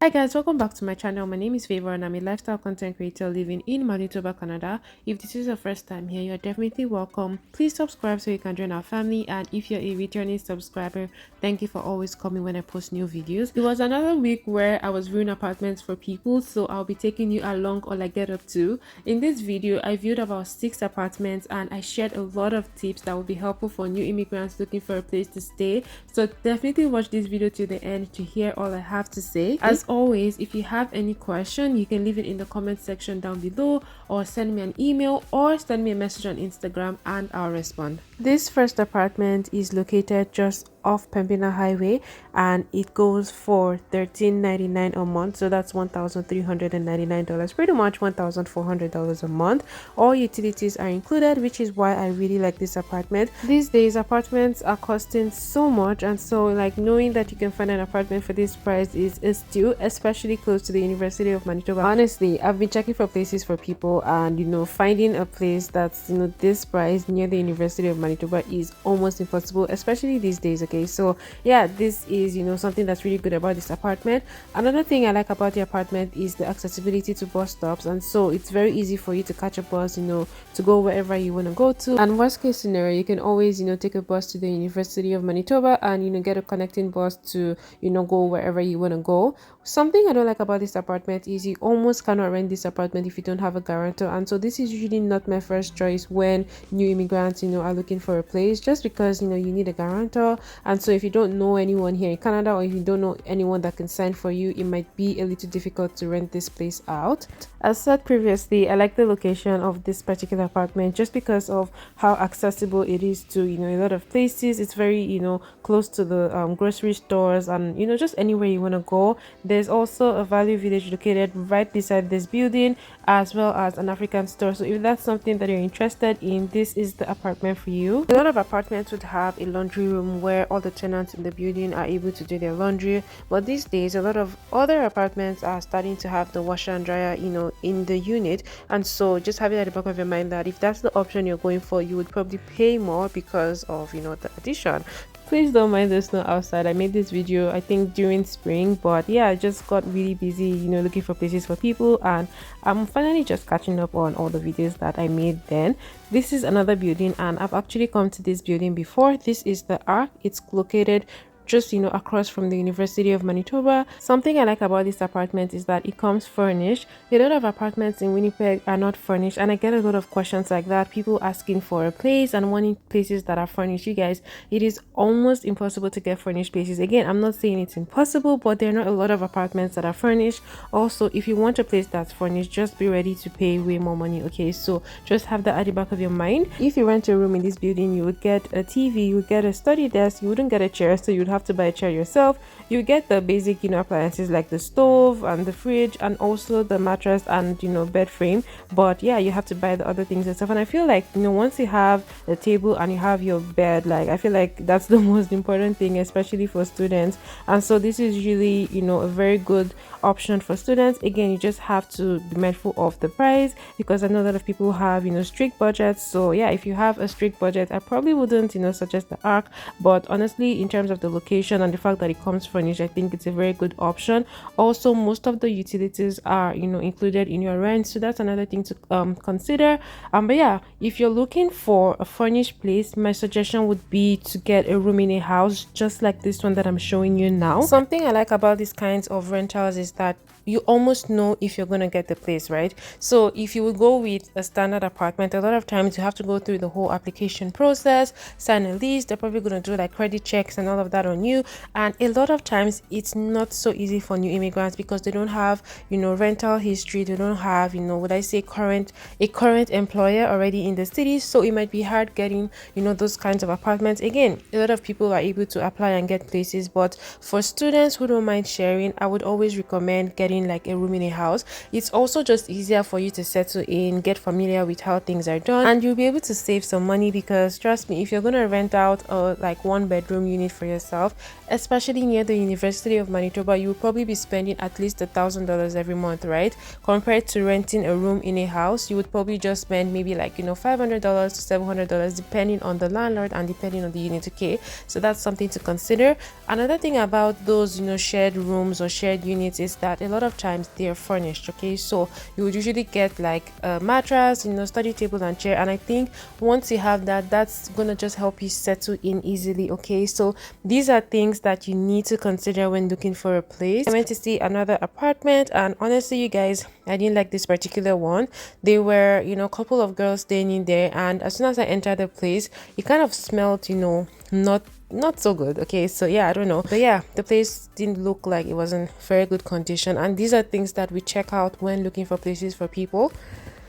Hi guys, welcome back to my channel. My name is Favor and I'm a lifestyle content creator living in Manitoba, Canada. If this is your first time here, you're definitely welcome. Please subscribe so you can join our family, and if you're a returning subscriber, thank you for always coming when I post new videos. It was another week where I was viewing apartments for people, so I'll be taking you along all I get up to. In this video, I viewed about 6 apartments and I shared a lot of tips that will be helpful for new immigrants looking for a place to stay. So definitely watch this video to the end to hear all I have to say. As always, if you have any question, you can leave it in the comment section down below, or send me an email or send me a message on Instagram and I'll respond. This first apartment is located just off Pembina Highway and it goes for $13.99 a month, so that's $1,399, pretty much $1,400 a month. All utilities are included, which is why I really like this apartment. These days apartments are costing so much, and so like knowing that you can find an apartment for this price is a steal, especially close to the University of Manitoba. Honestly, I've been checking for places for people, and finding a place that's this price near the University of Manitoba is almost impossible, especially these days. Okay, so yeah, this is something that's really good about this apartment. Another thing I like about the apartment is the accessibility to bus stops, and so it's very easy for you to catch a bus to go wherever you want to go to. And worst case scenario, you can always take a bus to the University of Manitoba and get a connecting bus to go wherever you want to go. Something I don't like about this apartment is you almost cannot rent this apartment if you don't have a guarantor, and so this is usually not my first choice when new immigrants are looking for a place, just because you need a guarantor. And so if you don't know anyone here in Canada, or if you don't know anyone that can sign for you, it might be a little difficult to rent this place out. As said previously, I like the location of this particular apartment just because of how accessible it is to a lot of places. It's very close to the grocery stores, and just anywhere you want to go. There's also a value village located right beside this building, as well as an African store. So if that's something that you're interested in, this is the apartment for you. A lot of apartments would have a laundry room where all the tenants in the building are able to do their laundry, but these days a lot of other apartments are starting to have the washer and dryer in the unit. And so just having at the back of your mind that if that's the option you're going for, you would probably pay more because of the addition. Please don't mind the snow outside. I made this video I think during spring, but yeah, I just got really busy looking for places for people, and I'm finally just catching up on all the videos that I made then. This is another building, and I've actually come to this building before. This is the Arc. It's located just across from the University of Manitoba. Something I like about this apartment is that it comes furnished. A lot of apartments in Winnipeg are not furnished, and I get a lot of questions like that, people asking for a place and wanting places that are furnished. You guys, it is almost impossible to get furnished places. Again, I'm not saying it's impossible, but there are not a lot of apartments that are furnished. Also, if you want a place that's furnished, just be ready to pay way more money. Okay, so just have that at the back of your mind. If you rent a room in this building, you would get a TV, you would get a study desk, you wouldn't get a chair, so you'd have to buy a chair yourself. You get the basic appliances like the stove and the fridge, and also the mattress and bed frame, but yeah, you have to buy the other things yourself. And I feel like once you have the table and you have your bed, like I feel like that's the most important thing, especially for students. And so this is really a very good option for students. Again, you just have to be mindful of the price, because I know a lot of people have strict budgets. So yeah, if you have a strict budget, I probably wouldn't suggest the Arc, but honestly, in terms of the location and the fact that it comes furnished, I think it's a very good option. Also, most of the utilities are included in your rent, so that's another thing to consider. But yeah, if you're looking for a furnished place, my suggestion would be to get a room in a house just like this one that I'm showing you now. Something I like about these kinds of rentals is that you almost know if you're going to get the place, right? So if you would go with a standard apartment, a lot of times you have to go through the whole application process, sign a lease. They're probably going to do like credit checks and all of that on you, and a lot of times it's not so easy for new immigrants because they don't have rental history. They don't have would I say a current employer already in the city, so it might be hard getting those kinds of apartments. Again, a lot of people are able to apply and get places, but for students who don't mind sharing, I would always recommend getting renting like a room in a house, it's also just easier for you to settle in, get familiar with how things are done, and you'll be able to save some money. Because trust me, if you're going to rent out a like 1 bedroom unit for yourself, especially near the University of Manitoba, you will probably be spending at least $1,000 every month, right? Compared to renting a room in a house, you would probably just spend maybe like $500 to $700 depending on the landlord and depending on the unit. Okay, so that's something to consider. Another thing about those shared rooms or shared units is that a lot of times they are furnished. Okay, so you would usually get like a mattress, study table and chair, and I think once you have that, that's gonna just help you settle in easily. Okay, so these are things that you need to consider when looking for a place. I went to see another apartment, and honestly, you guys, I didn't like this particular one. They were a couple of girls staying in there, and as soon as I entered the place, it kind of smelled not so good. Okay, so yeah, I don't know, but yeah, the place didn't look like it was in very good condition, and these are things that we check out when looking for places for people.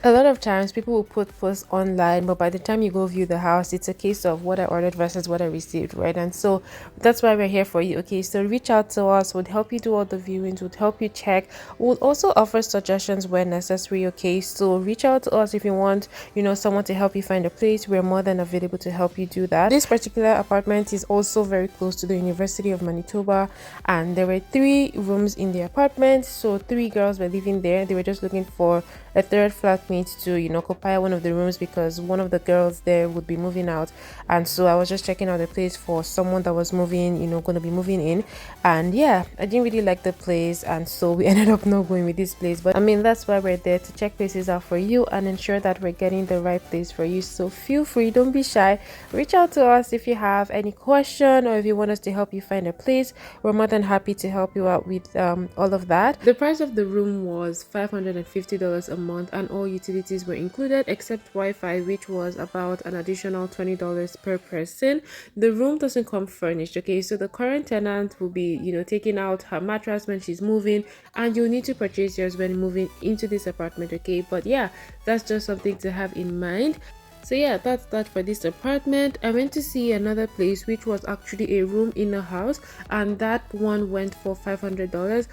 A lot of times people will put posts online, but by the time you go view the house, it's a case of what I ordered versus what I received, right? And so that's why we're here for you. Okay, so reach out to us, would help you do all the viewings, would help you check, we'll also offer suggestions where necessary. Okay, so reach out to us if you want someone to help you find a place. We're more than available to help you do that. This particular apartment is also very close to the University of Manitoba, and there were 3 rooms in the apartment, so 3 girls were living there. They were just looking for a third flatmate to occupy one of the rooms because one of the girls there would be moving out. And so I was just checking out the place for someone that was moving, going to be moving in. And yeah, I didn't really like the place, and so we ended up not going with this place. But I mean, that's why we're there, to check places out for you and ensure that we're getting the right place for you. So feel free, don't be shy, reach out to us if you have any question or if you want us to help you find a place. We're more than happy to help you out with all of that. The price of the room was $550 a month, and all utilities were included except Wi-Fi, which was about an additional $20 per person. The room doesn't come furnished. Okay, so the current tenant will be taking out her mattress when she's moving, and you'll need to purchase yours when moving into this apartment. Okay, but yeah, that's just something to have in mind. So yeah, that's that for this apartment. I went to see another place which was actually a room in a house, and that one went for $500.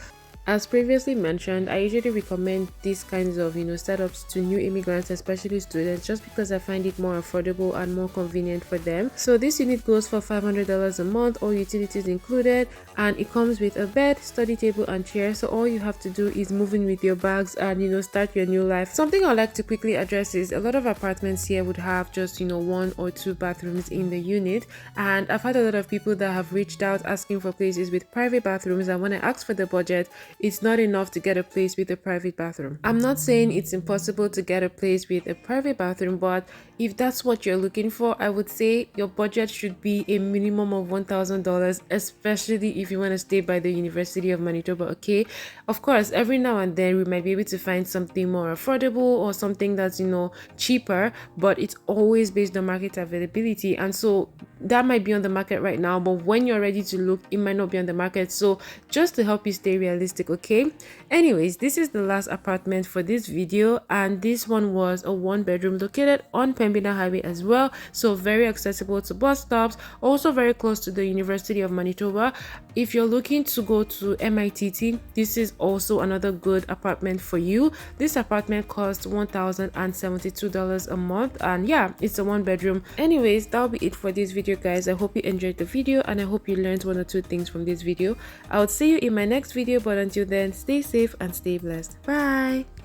As previously mentioned, I usually recommend these kinds of setups to new immigrants, especially students, just because I find it more affordable and more convenient for them. So this unit goes for $500 a month, all utilities included, and it comes with a bed, study table and chair. So all you have to do is move in with your bags and start your new life. Something I'd like to quickly address is a lot of apartments here would have just 1 or 2 bathrooms in the unit, and I've had a lot of people that have reached out asking for places with private bathrooms, and when I asked for the budget, it's not enough to get a place with a private bathroom. I'm not saying it's impossible to get a place with a private bathroom, but if that's what you're looking for, I would say your budget should be a minimum of $1,000, especially if you want to stay by the University of Manitoba. Okay, of course, every now and then we might be able to find something more affordable or something that's cheaper, but it's always based on market availability, and so that might be on the market right now, but when you're ready to look, it might not be on the market. So just to help you stay realistic. Okay, anyways, this is the last apartment for this video, and this one was a 1-bedroom located on Pembina Highway as well, so very accessible to bus stops, also very close to the University of Manitoba. If you're looking to go to MITT, this is also another good apartment for you. This apartment costs $1,072 a month, and yeah, it's a 1-bedroom. Anyways, that'll be it for this video, guys. I hope you enjoyed the video, and I hope you learned 1 or 2 things from this video. I will see you in my next video, but until then, stay safe and stay blessed. Bye.